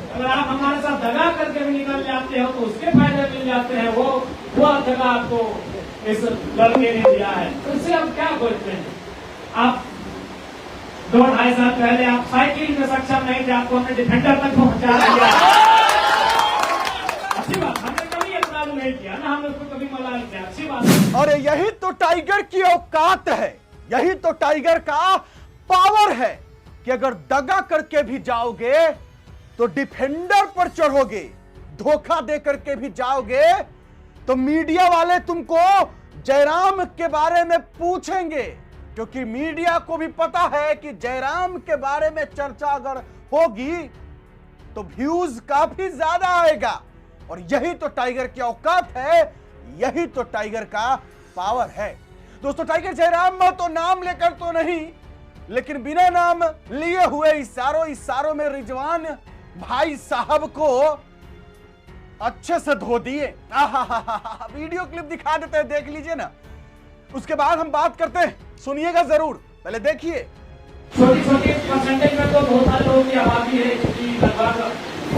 अगर आप हमारे साथ दगा करके भी निकल जाते हो तो उसके फायदे मिल जाते हैं। वो दगा आपको इस लड़के ने दिया है, तो इससे हम क्या बोलते हैं? आप 2-2.5 साल पहले आप साइकिल में सक्षम नहीं थे, आपको हमने डिफेंडर तक पहुंचा दिया। अच्छी बात, हमने कभी अपराध नहीं किया ना, हमने उसको कभी मलाल किया, अच्छी बात है। और यही तो टाइगर की औकात है, यही तो टाइगर का पावर है कि अगर दगा करके भी जाओगे तो डिफेंडर पर चढ़ोगे, धोखा दे करके भी जाओगे तो मीडिया वाले तुमको जयराम के बारे में पूछेंगे, क्योंकि मीडिया को भी पता है कि जयराम के बारे में चर्चा अगर होगी तो व्यूज काफी ज्यादा आएगा। और यही तो टाइगर की औकात है, यही तो टाइगर का पावर है। दोस्तों, टाइगर जयराम तो नाम लेकर तो नहीं, लेकिन बिना नाम लिए हुए इशारों में रिजवान भाई साहब को अच्छे से धो दिए। वीडियो क्लिप दिखा देते हैं, देख लीजिए ना, उसके बाद हम बात करते हैं, सुनिएगा जरूर, पहले देखिए। छोटी छोटी परसेंटेज में तो बहुत सारे लोगों की आबादी है, क्योंकि लगभग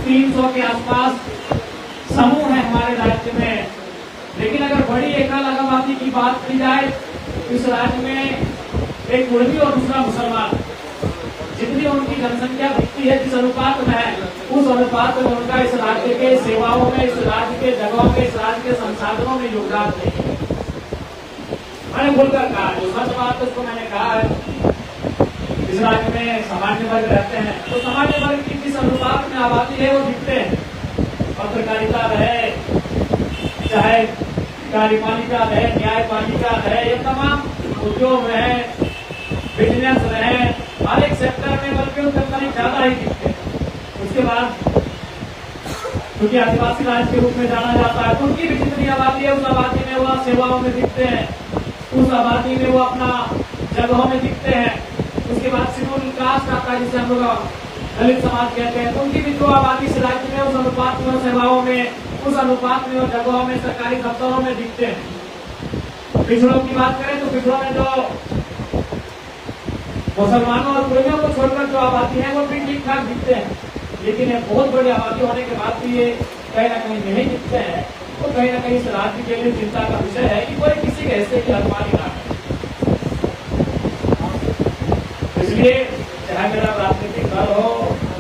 300 के आसपास समूह है हमारे राज्य में। लेकिन अगर बड़ी एकल आबादी की बात की जाए, इस राज्य में एक मुर्गी और दूसरा मुसलमान, जितनी उनकी जनसंख्या दिखती है जिस अनुपात में है, उस अनुपात में उनका इस राज्य के सेवाओं में, इस राज्य के जगहों में, इस राज्य के संसाधनों में योगदान नहीं है। मैंने बोलकर कहा, जो सच बात उसको मैंने कहा है, इस राज्य में सामान्य वर्ग रहते हैं, तो सामान्य वर्ग की जिस अनुपात में आबादी है वो दिखते हैं। पत्रकारिता रहे, चाहे कार्यपालिका रहे, न्यायपालिका रहे, ये तमाम उद्योग रहे, बिजनेस रहे, हर एक सेक्टर में बल्कि उनका करीब ज्यादा ही दिखते हैं। उसके बाद क्योंकि आदिवासी राज्य के रूप में जाना जाता है, तो उनकी भी जितनी आबादी है उस आबादी में वो सेवाओं में दिखते हैं, उस आबादी में वो अपना जगहों में दिखते हैं। उसके बाद शेड्यूल कास्ट आता है, जिसे हम लोग दलित समाज कहते हैं, तो उनकी भी जो आबादी से राज्य में उस अनुपात में सेवाओं में, उस अनुपात में और जगहों में, सरकारी दफ्तरों में दिखते हैं। पिछड़ों की बात करें तो पिछड़ों में जो मुसलमानों और मुर्गियों को छोड़कर जो आबादी है वो भी ठीक ठाक दिखते हैं। लेकिन ये बहुत बड़ी आबादी होने के बाद भी ये कहीं ना कहीं नहीं दिखते हैं, तो कहीं ना कहीं इस राज्य के लिए चिंता का विषय है कि कोई किसी के हिस्से की हकमानी ना करे। इसलिए चाहे मेरा राजनीतिक दल हो,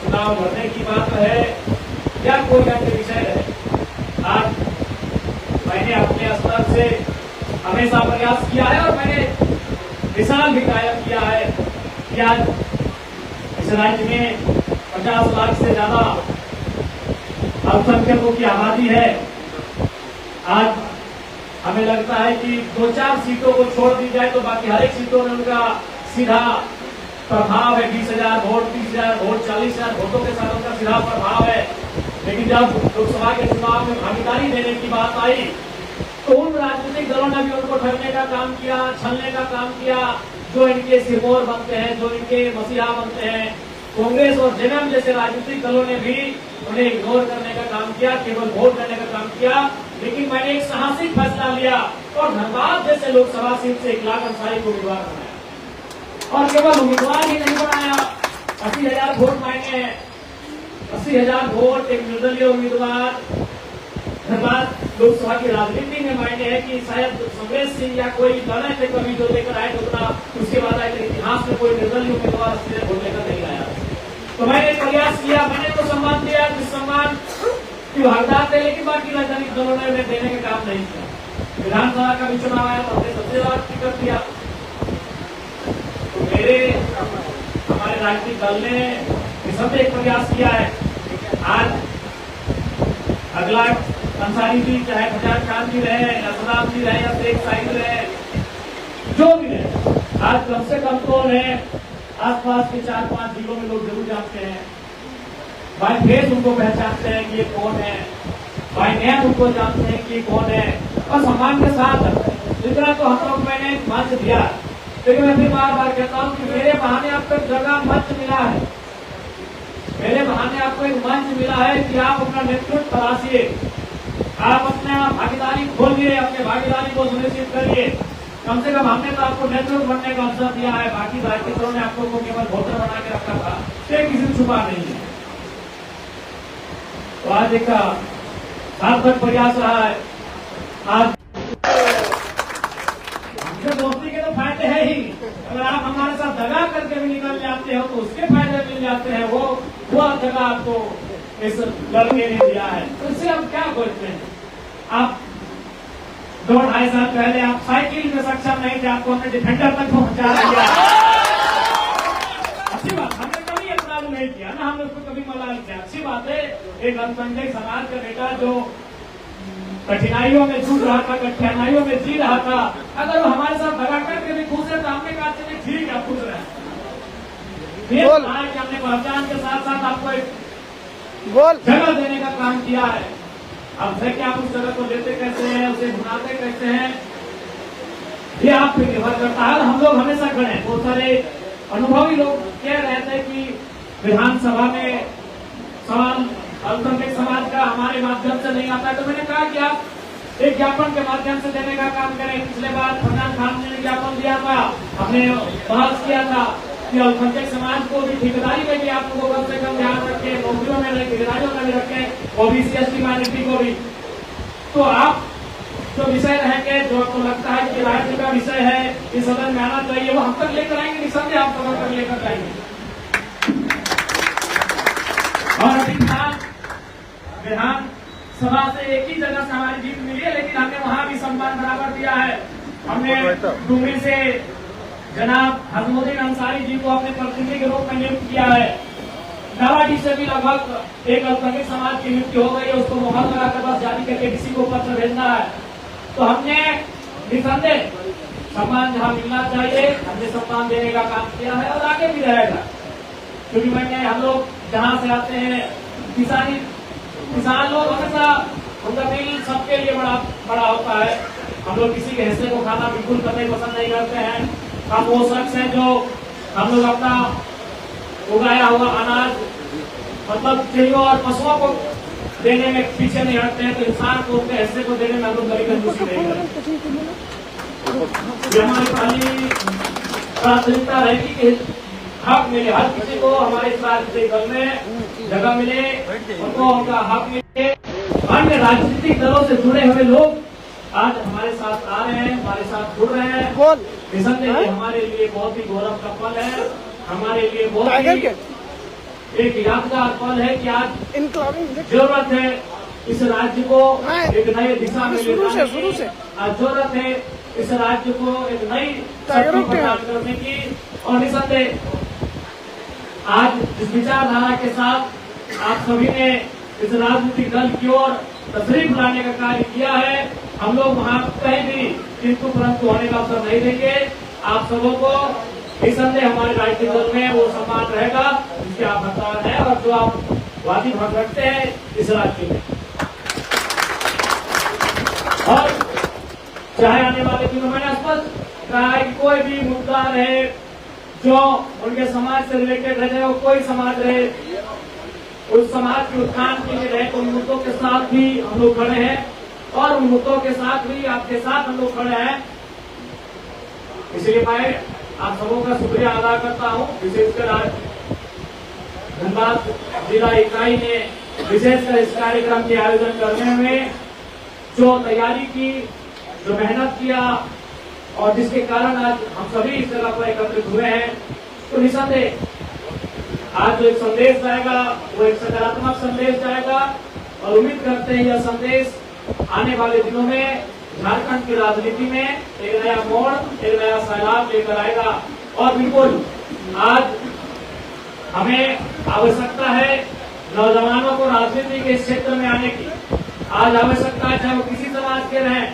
चुनाव लड़ने की बात है या कोई अन्य विषय है, आज मैंने अपने स्तर से हमेशा प्रयास किया है और मैंने मिसाल भी कायम किया है कि आज इस राज्य में 50 लाख से ज्यादा अल्पसंख्यकों की आबादी है। आज हमें लगता है कि 2-4 सीटों को छोड़ दी जाए तो बाकी हर एक सीटों में उनका सीधा प्रभाव है। 20,000 वोट, 30,000 वोट, 40,000 वोटों के साथ उनका सीधा प्रभाव है। लेकिन जब लोकसभा के चुनाव में भागीदारी देने की बात आई तो उन राजनीतिक दलों ने भी उनको ठगने का काम किया, छलने का काम किया, जो इनके सिरमौर बनते हैं, जो इनके मसीहा बनते हैं। कांग्रेस और जेएमएम जैसे राजनीतिक दलों ने भी उन्हें इग्नोर करने का काम किया, केवल वोट देने का काम किया। लेकिन मैंने एक साहसिक फैसला लिया और धनबाद जैसे लोकसभा सीट से इकलाक अंसारी को उम्मीदवार बनाया। और केवल उम्मीदवार ही नहीं बनाया, 80,000 वोट मांगे हैं, 80,000 वोट, एक निर्दलीय उम्मीदवार। धनबाद लोकसभा की राजनीति में मायने है कि शायद समरेश सिंह या कोई लड़े थे कभी जो लेकर आए उतना, उसके बाद आए इतिहास में कोई निर्दलीय उम्मीदवार वोट लेकर नहीं आया। तो मैंने प्रयास किया, मैंने तो सम्मान दिया जिस सम्मान की हकदार थे, लेकिन बाकी राजनीतिक दलों ने देने का काम नहीं किया। विधानसभा का भी चुनाव आया तो हमने सबसे ज्यादा टिकट दिया। तो हमारे राजनीतिक दल ने सबसे एक प्रयास किया है। आज अगला अंसारी जी, चाहे बजाज खान जी रहे, या सदाम जी रहे, या शेख साहिब रहे, जो भी रहे, आज कम से कम तो है आसपास के 4-5 जिलों में लोग जरूर जानते हैं। बाय फेस उनको पहचानते हैं कि ये कौन है, बाय नेम उनको जानते हैं कि ये कौन है, और सम्मान के साथ इतना तो हम लोग मैंने मंच दिया। लेकिन मैं फिर बार बार कहता हूँ कि मेरे बहाने आपको एक जगह मंच मिला है, मेरे बहाने आपको एक मंच मिला है कि आप अपना नेतृत्व तलाशिए, आप अपना भागीदारी खोलिए, अपने भागीदारी को सुनिश्चित करिए। कम से कम हमने तो आपको नेतृत्व बनने का अवसर दिया है, बाकी राजनीतिकों ने आपको केवल वोटर बना के रखा था, ये किसी से छुपा नहीं है। तो आज एक सार्थक प्रयास रहा है। आज हमसे दोस्ती के तो फायदे है ही, अगर आप हमारे साथ दगा करके भी निकल जाते हो तो उसके फायदे मिल जाते हैं। वो जगह आपको इस लड़के ने दिया है, तो इससे आप क्या बोलते हैं? आप 2-2.5 साल पहले आप साइकिल में सक्षम नहीं थे, आपको हमने डिफेंडर तक पहुंचा दिया। अच्छी बात, हमने कभी अपराध नहीं किया ना, हमने उसको कभी मलाल किया। अच्छी बात है, एक अल्पसंख्यक समाज का बेटा जो कठिनाइयों में जूझ रहा था, कठिनाइयों में जी रहा था, अगर वो हमारे साथ दगा करके भी खुश है तो हमने कहा चलिए ठीक है, खुश रहे। फिर कहा कि हमने पहचान के साथ साथ आपको एक जगह देने का काम किया है। अब है कि आप उस जगह को लेते कैसे हैं, उसे बनाते कैसे हैं, ये आप पे निर्भर करता है। हम लोग हमेशा खड़े हैं। बहुत सारे अनुभवी लोग कह रहे थे कि विधानसभा में सवाल अल्पसंख्यक समाज का हमारे माध्यम से नहीं आता, तो मैंने कहा कि आप एक ज्ञापन के माध्यम से देने का काम करें। पिछले बार फरमान खान ने ज्ञापन दिया था, हमने बहस किया था कि अल्पसंख्यक समाज को भी ठेकेदारी में भी आप लोगों को कम से कम ध्यान रखें, नौकरियों में ठेकेदारियों में भी रखें, ओबीसी एसटी माइनॉरिटी को भी। तो आप जो विषय रहेंगे, जो आपको लगता है कि राज्य का विषय है, इस सदन में आना चाहिए, वो हम तक लेकर आएंगे, निसंदेह आप सदन तक लेकर जाएंगे। और अभी विधानसभा से एक ही जगह से हमारी जीत मिली है, लेकिन हमने वहां भी सम्मान बराबर दिया है। हमने डुमरी से जनाब हजमुद्दीन अंसारी जी को अपने प्रतिनिधि के रूप में नियुक्त किया है। नावाडी से भी लगभग एक अल्पसंख्यक समाज की नियुक्ति हो गई है, उसको मोहर लगाकर बस जारी करके किसी को पत्र भेजना है। तो हमने निसंदेह सम्मान जहां मिलना चाहिए, हमने सम्मान देने का काम किया है और आगे भी रहेगा। क्योंकि हम लोग जहां से आते हैं, किसान लोग हमेशा उनका दिल सबके लिए बड़ा होता है। हम लोग किसी के हिस्से को खाना बिल्कुल करना पसंद नहीं करते हैं। हम वो शख्स हैं जो हम लोग अपना उगाया हुआ अनाज मतलब चिड़ियों और पशुओं को देने में पीछे नहीं हटते हैं, तो इंसान को उसके हिस्से को देने में हम लोग कभी कंजूसी नहीं करते। ये हमारी पहली प्राथमिकता रहेगी कि हक मिले, हर किसी को हमारे इस राजनीतिक दल में जगह मिले, उनको उनका हक मिले। अन्य राजनीतिक दलों से जुड़े हुए लोग आज हमारे साथ आ रहे हैं, हमारे साथ जुड़ रहे हैं। निसंदेह हमारे लिए बहुत ही गौरव का पल है, हमारे लिए बहुत ही एक यादगार पल है कि आज जरूरत है इस राज्य को एक नई दिशा में ले जाने की, आज जरूरत है इस राज्य को एक नई शक्ति प्रदान करने की। और निसंदेह आज इस विचारधारा के साथ आप सभी ने इस राजनीतिक दल की ओर तशरीफ लाने का कार्य किया है। हम लोग वहां कहीं भी किंतु परंतु होने का अवसर नहीं देंगे। आप सबों को निसंदेह हमारे राजनीतिक दल में वो सम्मान रहेगा जिसके आप हकदार हैं और जो आप वाजिब हक रखते हैं इस राज्य में। और चाहे आने वाले दिनों में स्पष्ट कहा है कि कोई भी मुद्दा रहे जो उनके समाज से रिलेटेड रहे, वो कोई समाज रहे, उस समाज के उत्थान के लिए रहे, तो उन मुद्दों के साथ भी हम लोग खड़े हैं और उन मुद्दों के साथ भी आपके साथ हम लोग खड़े हैं। इसलिए मैं आप सबों का शुक्रिया अदा करता हूँ। विशेषकर आज धनबाद जिला इकाई ने विशेषकर इस कार्यक्रम के आयोजन करने में जो तैयारी की, जो मेहनत किया और जिसके कारण आज हम सभी इस जगह पर एकत्रित हुए हैं, तो निसंदेह आज जो एक संदेश जाएगा वो एक सकारात्मक संदेश जाएगा और उम्मीद करते हैं यह संदेश आने वाले दिनों में झारखंड की राजनीति में एक नया मोड़, एक नया सैलाब लेकर आएगा। और बिल्कुल आज हमें आवश्यकता है नौजवानों को राजनीति के क्षेत्र में आने की। आज आवश्यकता है, चाहे वो किसी समाज के रहें,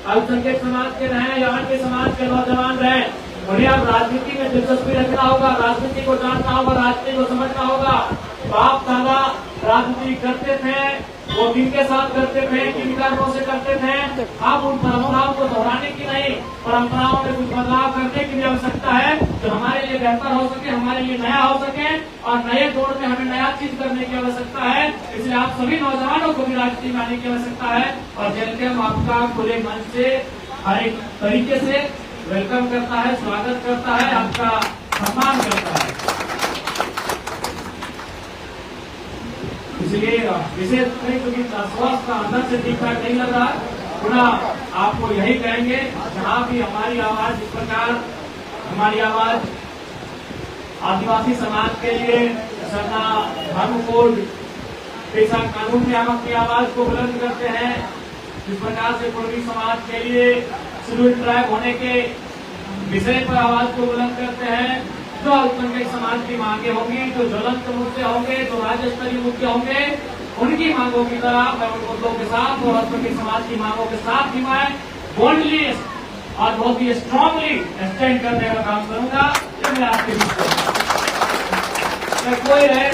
अल्पसंख्यक समाज के रहें या अन्य समाज के नौजवान रहें, उन्हें अब राजनीति में दिलचस्पी रखना होगा, राजनीति को जानना होगा, राजनीति को समझना होगा। बाप दादा राजनीति करते थे, वो किनके साथ करते थे, किन कारणों से करते थे। अब उन परंपराओं को दोहराने की नहीं, परंपराओं में कुछ बदलाव करने की भी आवश्यकता है जो हमारे लिए बेहतर हो सके, हमारे लिए नया हो सके और नए दौर में हमें नया चीज करने की आवश्यकता है। इसलिए आप सभी नौजवानों को भी राजनीति में आने की आवश्यकता है और जेलकम आपका खुले मन से हर एक तरीके से वेलकम करता है, स्वागत करता है, आपका सम्मान करता है। इसलिए विशेष नहीं, क्योंकि स्वस्थ का अंदर से ठीक ठाक नहीं लग रहा। पुनः आपको यही कहेंगे, जहाँ भी हमारी आवाज, इस प्रकार हमारी आवाज आदिवासी समाज के लिए सरना धर्म कोड पेशा कानून में हम अपनी आवाज को बुलंद करते हैं। जिस प्रकार से कुर्मी समाज के लिए शेड्यूल ट्राइब होने के विषय पर आवाज को बुलंद करते हैं। जो अल्पसंख्यक समाज की मांगे होंगी, जो ज्वलंत मुद्दे होंगे, जो राज्य स्तरीय मुद्दे होंगे, उनकी मांगों की तरह मैं उन मुद्दों के साथ और अल्पसंख्यक समाज की मांगों के साथ ही मैं बोल्डली और बहुत ही स्ट्रांगली स्टैंड करने का काम करूंगा। जब मैं आपके बीच कोई रहे,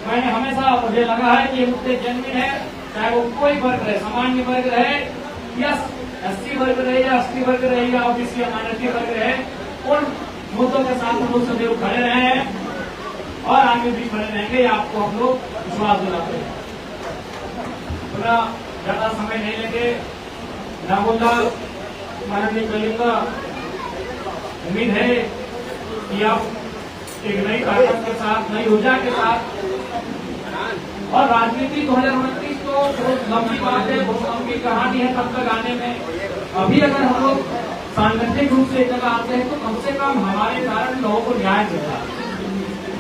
मैंने हमेशा, मुझे लगा है कि ये मुद्दे जेन्युइन है, चाहे वो कोई वर्ग रहे, सामान्य वर्ग रहे या एससी वर्ग रहे या एसटी वर्ग रहे या ओबीसी या माइनॉरिटी वर्ग रहे, उन मुद्दों के साथ हम लोग सदैव खड़े रहे हैं और आगे भी खड़े रहेंगे। आपको हम लोग विश्वास दिलाते हैं। पूरा ज्यादा समय नहीं लेंगे, रामोलाल माननीय कलिंगा, उम्मीद है कि आप एक नई ताकत के साथ, नई ऊर्जा के साथ, और राजनीति 2029 तो बहुत लंबी बात है, बहुत लंबी कहानी है तब तक आने में। अभी अगर हम लोग सांगठनिक रूप से एक जगह आते हैं तो कम से कम हमारे कारण लोगों को न्याय मिलता है,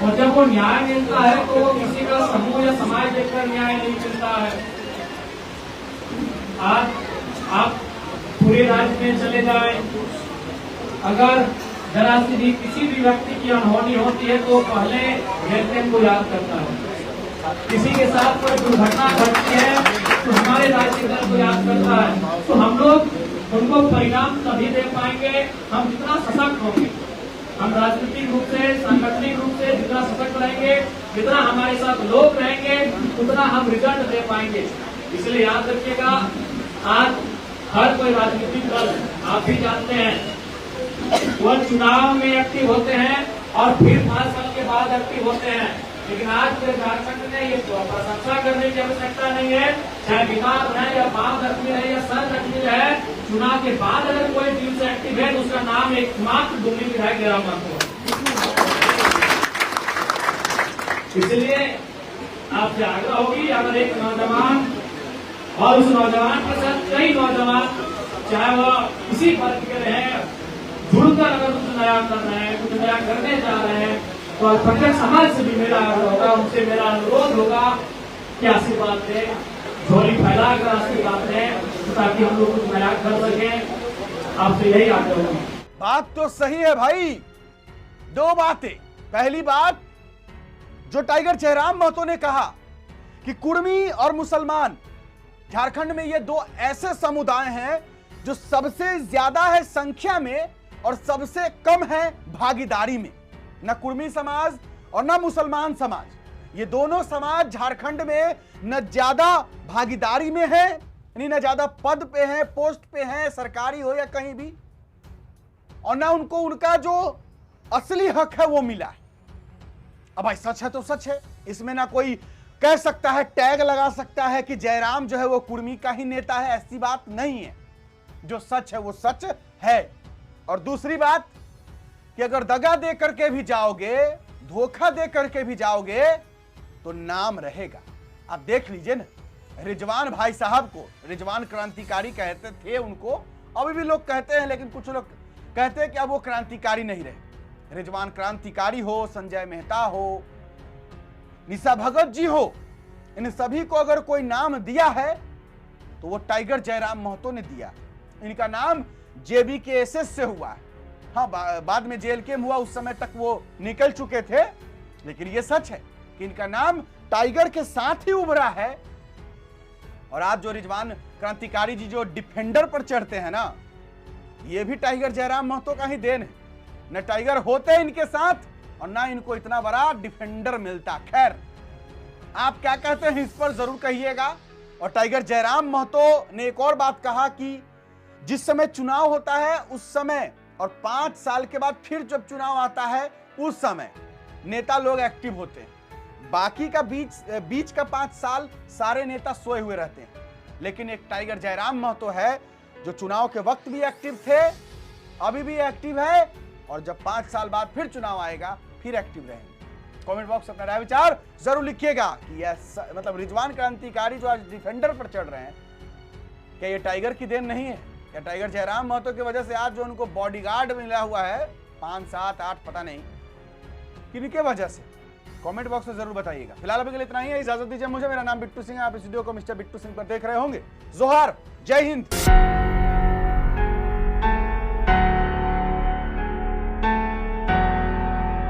और जब वो न्याय मिलता है तो किसी का समूह या समाज देखकर न्याय नहीं मिलता है। आज आप पूरे राज्य में चले जाए, अगर जरा सी भी किसी भी व्यक्ति की अनहोनी होती है तो पहले हेल्पलाइन को याद करता है। किसी के साथ कोई दुर्घटना घटती है तो हमारे राज्य दल को याद करता है। तो हम लोग उनको परिणाम तभी दे पाएंगे हम जितना सशक्त होंगे। हम राजनीतिक रूप से, सांगठनिक रूप से जितना सशक्त रहेंगे, जितना हमारे साथ लोग रहेंगे, उतना हम रिजल्ट दे पाएंगे। इसलिए याद रखिएगा, आज हर कोई राजनीतिक दल, आप भी जानते हैं, वह चुनाव में एक्टिव होते हैं और फिर 5 साल के बाद एक्टिव होते हैं। लेकिन आज के झारखंड में ये प्रशंसा करने की आवश्यकता नहीं है, चाहे बीमार है या बाल जख्मी है या सर जख्मी है, चुनाव के बाद अगर कोई टीम से एक्टिव है तो उसका नाम एकमात्र डुमरी विधायक जयराम महतो है। इसलिए आपसे आग्रह होगी, अगर एक नौजवान और उस नौजवान के साथ कई नौजवान, चाहे वह किसी वर्ग के रहे, जुड़कर अगर कुछ नया कर रहे हैं, कुछ नया करने जा रहे हैं, तो अल्पसंख्यक समाज से भी मेरा आग्रह होगा, उनसे मेरा अनुरोध होगा कि आशीर्वाद दें, झोली फैला कर आशीर्वाद दें, ताकि हम लोग कुछ नया कर सकें। आपसे यही आग्रह होगी। बात तो सही है भाई। दो बातें। पहली बात, जो टाइगर जयराम महतो ने कहा कि कुर्मी और मुसलमान झारखंड में ये दो ऐसे समुदाय हैं जो सबसे ज्यादा है संख्या में और सबसे कम है भागीदारी में। न कुर्मी समाज और न मुसलमान समाज, ये दोनों समाज झारखंड में न ज्यादा भागीदारी में है, यानी न ज्यादा पद पे हैं, पोस्ट पे हैं, सरकारी हो या कहीं भी, और न उनको उनका जो असली हक है वो मिला है। अब भाई सच है तो सच है, इसमें ना कोई कह सकता है, टैग लगा सकता है कि जयराम जो है वो कुर्मी का ही नेता है, ऐसी बात नहीं है। जो सच है वो सच है। और दूसरी बात कि अगर दगा दे करके भी जाओगे, धोखा दे करके भी जाओगे तो नाम रहेगा। आप देख लीजिए ना, रिजवान भाई साहब को रिजवान क्रांतिकारी कहते थे उनको, अभी भी लोग कहते हैं, लेकिन कुछ लोग कहते हैं कि अब वो क्रांतिकारी नहीं रहे। रिजवान क्रांतिकारी हो, संजय मेहता हो, निशा भगत जी हो, इन सभी को अगर कोई नाम दिया है तो वो टाइगर जयराम महतो ने दिया। इनका नाम JBKSS से हुआ है। हाँ, बाद में JLK में हुआ, उस समय तक वो निकल चुके थे, लेकिन ये सच है कि इनका नाम टाइगर के साथ ही उभरा है। और आज जो रिजवान क्रांतिकारी जी जो डिफेंडर पर चढ़ते हैं ना, ये भी टाइगर जयराम महतो का ही देन है। न टाइगर होते इनके साथ और ना इनको इतना बड़ा डिफेंडर मिलता। खैर, आप क्या कहते हैं इस पर जरूर कहिएगा। और टाइगर जयराम महतो ने एक और बात कहा कि जिस समय चुनाव होता है उस समय और 5 साल के बाद फिर जब चुनाव आता है उस समय नेता लोग एक्टिव होते हैं। बाकी का बीच का 5 साल सारे नेता सोए हुए रहते हैं। लेकिन एक टाइगर जयराम महतो है जो चुनाव के वक्त भी एक्टिव थे, अभी भी एक्टिव है, और जब 5 साल बाद फिर चुनाव आएगा फिर एक्टिव रहेंगे। कमेंट बॉक्स में अपना राय विचार जरूर लिखिएगा कि यह मतलब रिजवान क्रांतिकारी जो आज डिफेंडर पर चढ़ रहे हैं, क्या ये टाइगर की देन नहीं है? क्या टाइगर जयराम महतो की वजह से आज जो उनको बॉडीगार्ड मिला हुआ है 5, 7, 8 पता नहीं किनके वजह से, कमेंट बॉक्स में जरूर बताइएगा। फिलहाल अभी के लिए इतना ही है, इजाजत दीजिए मुझे। मेरा नाम बिट्टू सिंह है, आप इस वीडियो को मिस्टर बिट्टू सिंह पर देख रहे होंगे। जोहार, जय हिंद।